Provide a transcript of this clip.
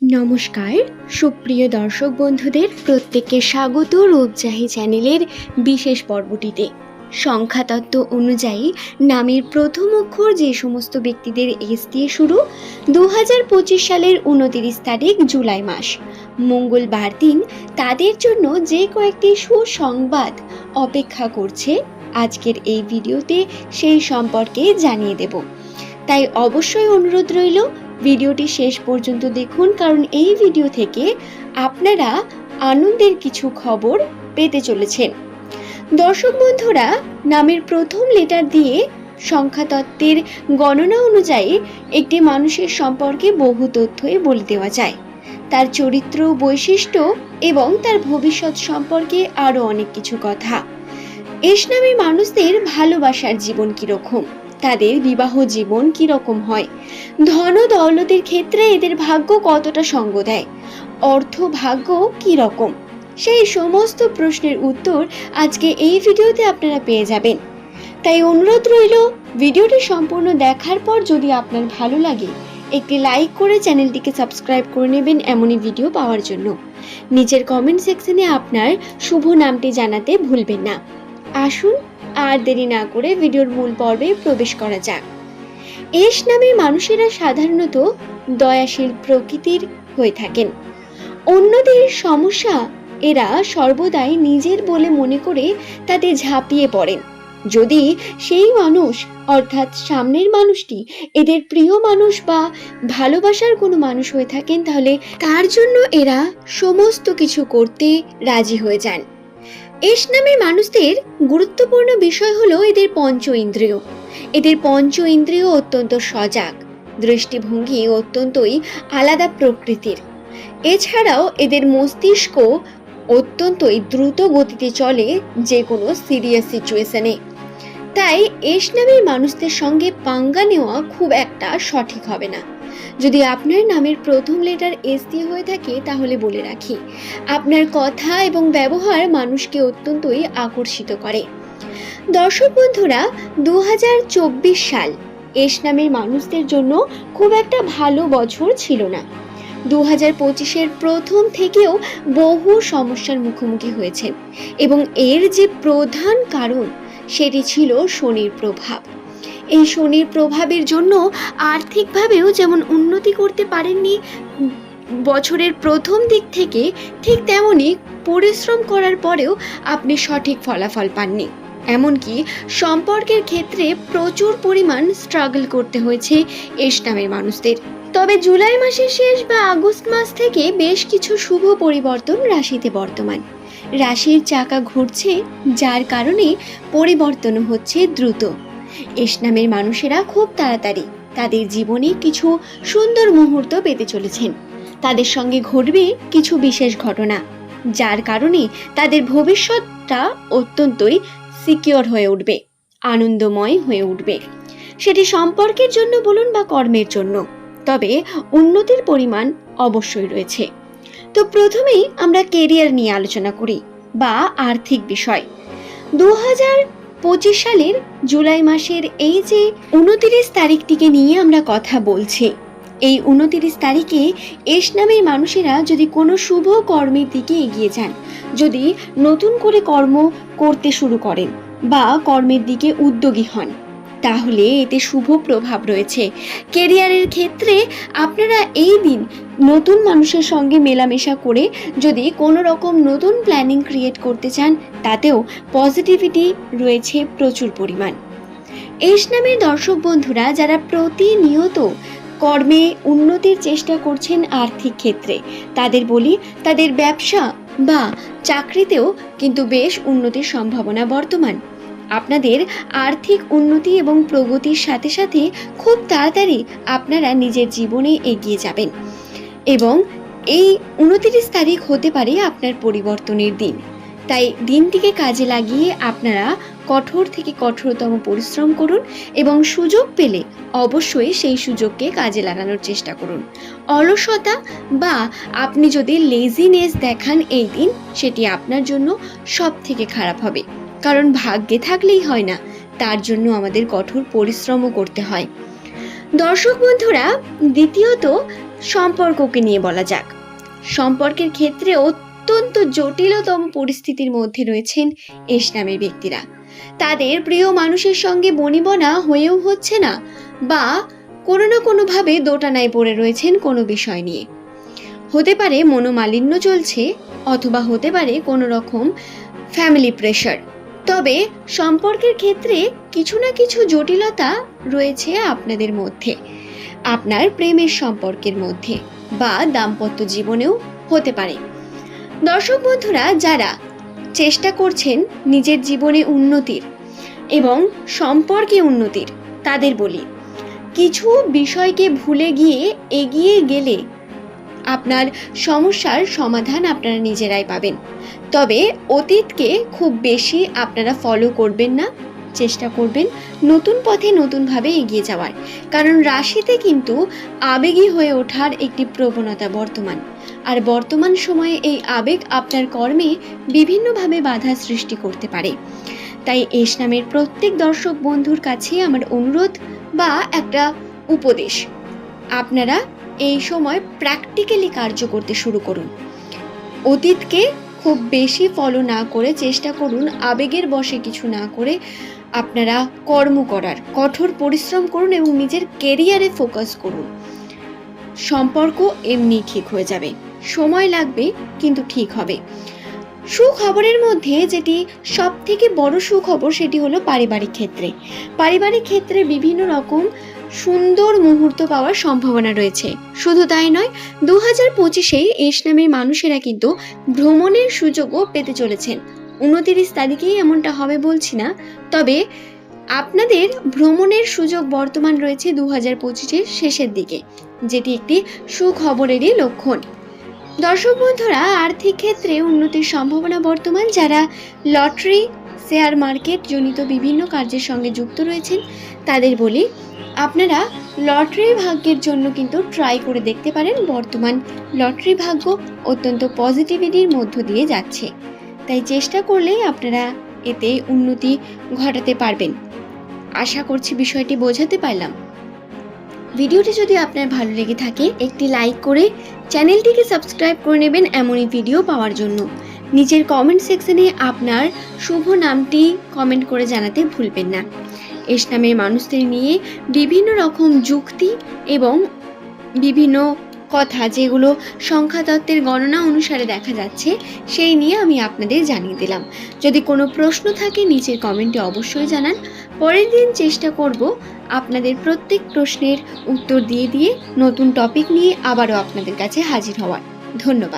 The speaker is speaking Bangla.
নমস্কার সুপ্রিয় দর্শক বন্ধুদের প্রত্যেককে স্বাগত রূপজাহি চ্যানেলের বিশেষ পর্বটিতে। সংখ্যাতত্ত্ব অনুযায়ী নামের প্রথম অক্ষর যে সমস্ত ব্যক্তিদের এস দিয়ে শুরু 2025 সালের 29 তারিখ জুলাই মাস মঙ্গলবার দিন তাদের জন্য যে কয়েকটি সুসংবাদ অপেক্ষা করছে আজকের এই ভিডিওতে সেই সম্পর্কে জানিয়ে দেব। তাই অবশ্যই অনুরোধ রইল ভিডিওটি শেষ পর্যন্ত দেখুন, কারণ এই ভিডিও থেকে আপনারা আনন্দের কিছু খবর পেতে চলেছেন। দর্শক বন্ধুরা, নামের প্রথম লেটার দিয়ে সংখ্যাতত্ত্বের গণনা অনুযায়ী একটি মানুষের সম্পর্কে বহু তথ্যই বলে দেওয়া যায়। তার চরিত্র, বৈশিষ্ট্য এবং তার ভবিষ্যৎ সম্পর্কে আরও অনেক কিছু কথা। এস নামের মানুষদের ভালোবাসার জীবন কিরকম, তাদের বিবাহ জীবন কিরকম হয়, ধন দৌলতের ক্ষেত্রে এদের ভাগ্য কতটা সঙ্গ দেয়, অর্থ ভাগ্য কিরকম, সেই সমস্ত প্রশ্নের উত্তর আজকে এই ভিডিওতে আপনারা পেয়ে যাবেন। তাই অনুরোধ রইল ভিডিওটি সম্পূর্ণ দেখার পর যদি আপনার ভালো লাগে একটি লাইক করে চ্যানেলটিকে সাবস্ক্রাইব করে নেবেন এমনই ভিডিও পাওয়ার জন্য। নিচের কমেন্ট সেকশনে আপনার শুভ নামটি জানাতে ভুলবেন না। আসুন আর দেরি না করে ভিডিওর মূল পর্বে প্রবেশ করা যাক। এস নামের মানুষেরা সাধারণত দয়াশীল প্রকৃতির হয়ে থাকেন। অন্যদের সমস্যা এরা সর্বদাই নিজের বলে মনে করে তাতে ঝাঁপিয়ে পড়েন। যদি সেই মানুষ অর্থাৎ সামনের মানুষটি এদের প্রিয় মানুষ বা ভালোবাসার কোনো মানুষ হয়ে থাকেন, তাহলে তার জন্য এরা সমস্ত কিছু করতে রাজি হয়ে যান। এস নামের মানুষদের গুরুত্বপূর্ণ বিষয় হলো এদের পঞ্চ ইন্দ্রিয়। এদের পঞ্চ ইন্দ্রিয় অত্যন্ত সজাগ, দৃষ্টিভঙ্গি অত্যন্তই আলাদা প্রকৃতির। এছাড়াও এদের মস্তিষ্ক অত্যন্তই দ্রুত গতিতে চলে যে কোনো সিরিয়াস সিচুয়েশনে। তাই এস নামের মানুষদের সঙ্গে পাঙ্গা নেওয়া খুব একটা সঠিক হবে না। যদি আপনার নামের প্রথম লেটার এস দিয়ে হয়ে থাকে তাহলে বলে রাখি, আপনার কথা এবং ব্যবহার মানুষকে অত্যন্তই আকর্ষিত করে। দর্শক বন্ধুরা, 2024 সাল এস নামের মানুষদের জন্য খুব একটা ভালো বছর ছিল না। 2025-এর প্রথম থেকেও বহু সমস্যার মুখোমুখি হয়েছে এবং এর যে প্রধান কারণ সেটি ছিল শনির প্রভাব। এই শনির প্রভাবের জন্য আর্থিকভাবেও যেমন উন্নতি করতে পারেননি বছরের প্রথম দিক থেকে, ঠিক তেমনি পরিশ্রম করার পরেও আপনি সঠিক ফলাফল পাননি। এমনকি সম্পর্কের ক্ষেত্রে প্রচুর পরিমাণ স্ট্রাগল করতে হয়েছে এস নামের মানুষদের। তবে জুলাই মাসের শেষ বা আগস্ট মাস থেকে বেশ কিছু শুভ পরিবর্তন রাশিতে বর্তমান। রাশির চাকা ঘুরছে, যার কারণে পরিবর্তন হচ্ছে দ্রুত। এস নামের মানুষেরা খুব তাড়াতাড়ি তাদের জীবনে কিছু সুন্দর মুহূর্ত পেতে চলেছেন। তাদের সঙ্গে ঘটবে কিছু বিশেষ ঘটনা, যার কারণে তাদের ভবিষ্যৎটা অত্যন্তই সিকিওর হয়ে উঠবে, আনন্দময় হয়ে উঠবে। সেটি সম্পর্কের জন্য বলুন বা কর্মের জন্য, তবে উন্নতির পরিমাণ অবশ্যই রয়েছে। তো প্রথমেই আমরা কেরিয়ার নিয়ে আলোচনা করি বা আর্থিক বিষয়। 2025 সালের জুলাই মাসের এই যে 29 তারিখটিকে নিয়ে আমরা কথা বলছি, এই 29 তারিখে এস নামের মানুষেরা যদি কোনো শুভ কর্মের দিকে এগিয়ে যান, যদি নতুন করে কর্ম করতে শুরু করেন বা কর্মের দিকে উদ্যোগী হন, তাহলে এতে শুভ প্রভাব রয়েছে। কেরিয়ারের ক্ষেত্রে আপনারা এই দিন নতুন মানুষের সঙ্গে মেলামেশা করে যদি কোনো রকম নতুন প্ল্যানিং ক্রিয়েট করতে চান, তাতেও পজিটিভিটি রয়েছে প্রচুর পরিমাণ। এস নামের দর্শক বন্ধুরা যারা প্রতিনিয়ত কর্মে উন্নতির চেষ্টা করছেন আর্থিক ক্ষেত্রে, তাদের বলি তাদের ব্যবসা বা চাকরিতেও কিন্তু বেশ উন্নতির সম্ভাবনা বর্তমান। আপনাদের আর্থিক উন্নতি এবং প্রগতির সাথে সাথে খুব তাড়াতাড়ি আপনারা নিজের জীবনে এগিয়ে যাবেন এবং এই 29 তারিখ হতে পারে আপনার পরিবর্তনের দিন। তাই দিনটিকে কাজে লাগিয়ে আপনারা কঠোর থেকে কঠোরতম পরিশ্রম করুন এবং সুযোগ পেলে অবশ্যই সেই সুযোগকে কাজে লাগানোর চেষ্টা করুন। অলসতা বা আপনি যদি লেজিনেস দেখান এই দিন, সেটি আপনার জন্য সব থেকে খারাপ হবে, কারণ ভাগ্যে থাকলেই হয় না, তার জন্য আমাদের কঠোর পরিশ্রমও করতে হয়। দর্শক বন্ধুরা, দ্বিতীয়ত সম্পর্ককে নিয়ে বলা যাক। সম্পর্কের ক্ষেত্রে অত্যন্ত জটিলতম পরিস্থিতির মধ্যে রয়েছেন এস নামের ব্যক্তিরা। তাদের প্রিয় মানুষের সঙ্গে বনিবনা হয়েও হচ্ছে না, বা কোনো না কোনোভাবে দোটানায় পড়ে রয়েছেন কোনো বিষয় নিয়ে। হতে পারে মনোমালিন্য চলছে, অথবা হতে পারে কোনো রকম ফ্যামিলি প্রেশার। তবে সম্পর্কের ক্ষেত্রে কিছু না কিছু জটিলতা রয়েছে আপনাদের মধ্যে, আপনার প্রেমের সম্পর্কের মধ্যে বা দাম্পত্য জীবনেও হতে পারে। দর্শক বন্ধুরা, যারা চেষ্টা করছেন নিজের জীবনে উন্নতির এবং সম্পর্কে উন্নতির, তাদের বলি, কিছু বিষয়কে ভুলে গিয়ে এগিয়ে গেলে আপনার সমস্যার সমাধান আপনারা নিজেরাই পাবেন। তবে অতীতকে খুব বেশি আপনারা ফলো করবেন না, চেষ্টা করবেন নতুন পথে নতুনভাবে এগিয়ে যাওয়ার। কারণ রাশিতে কিন্তু আবেগী হয়ে ওঠার একটি প্রবণতা বর্তমান, আর বর্তমান সময়ে এই আবেগ আপনার কর্মে বিভিন্নভাবে বাধা সৃষ্টি করতে পারে। তাই এস নামের প্রত্যেক দর্শক বন্ধুর কাছে আমার অনুরোধ বা একটা উপদেশ, আপনারা এই সময় প্র্যাকটিক্যালি কার্য করতে শুরু করুন। অতীতকে খুব বেশি ফলো না করে চেষ্টা করুন আবেগের বশে কিছু না করে আপনারা কর্ম করার, কঠোর পরিশ্রম করুন এবং নিজের কেরিয়ারে ফোকাস করুন। সম্পর্ক এমনি ঠিক হয়ে যাবে, সময় লাগবে কিন্তু ঠিক হবে। সুখবরের মধ্যে যেটি সব থেকে বড় সুখবর সেটি হলো পারিবারিক ক্ষেত্রে। পারিবারিক ক্ষেত্রে বিভিন্ন রকম সুন্দর মুহূর্ত পাওয়ার সম্ভাবনা রয়েছে। শুধু তাই নয়, 2025-এ এস নামের মানুষেরা কিন্তু ভ্রমণের সুযোগও পেতে চলেছেন। 29 তারিখেই এমনটা হবে বলছি না, তবে আপনাদের ভ্রমণের সুযোগ বর্তমান রয়েছে 2025-এর শেষের দিকে, যেটি একটি সুখবরেরই লক্ষণ। দর্শক বন্ধুরা, আর্থিক ক্ষেত্রে উন্নতির সম্ভাবনা বর্তমান। যারা লটারি, শেয়ার মার্কেট জনিত বিভিন্ন কার্যের সঙ্গে যুক্ত রয়েছেন তাদের বলি, আপনারা লটারি ভাগ্যের জন্য কিন্তু ট্রাই করে দেখতে পারেন। বর্তমান লটারি ভাগ্য অত্যন্ত পজিটিভিটির মধ্য দিয়ে যাচ্ছে, তাই চেষ্টা করলেই আপনারা এতে উন্নতি ঘটাতে পারবেন। আশা করছি বিষয়টি বোঝাতে পারলাম। ভিডিওটি যদি আপনার ভালো লেগে থাকে একটি লাইক করে চ্যানেলটিকে সাবস্ক্রাইব করে নেবেন এমনই ভিডিও পাওয়ার জন্য। নিচের কমেন্ট সেকশনে আপনার শুভ নামটি কমেন্ট করে জানাতে ভুলবেন না। এস নামের মানুষদের নিয়ে বিভিন্ন রকম যুক্তি এবং বিভিন্ন কথা যেগুলো সংখ্যাতত্ত্বের গণনা অনুসারে দেখা যাচ্ছে, সেই নিয়ে আমি আপনাদের জানিয়ে দিলাম। যদি কোনো প্রশ্ন থাকে নিচের কমেন্টে অবশ্যই জানান। পরের দিন চেষ্টা করব আপনাদের প্রত্যেক প্রশ্নের উত্তর দিয়ে নতুন টপিক নিয়ে আবারও আপনাদের কাছে হাজির হওয়ার। ধন্যবাদ।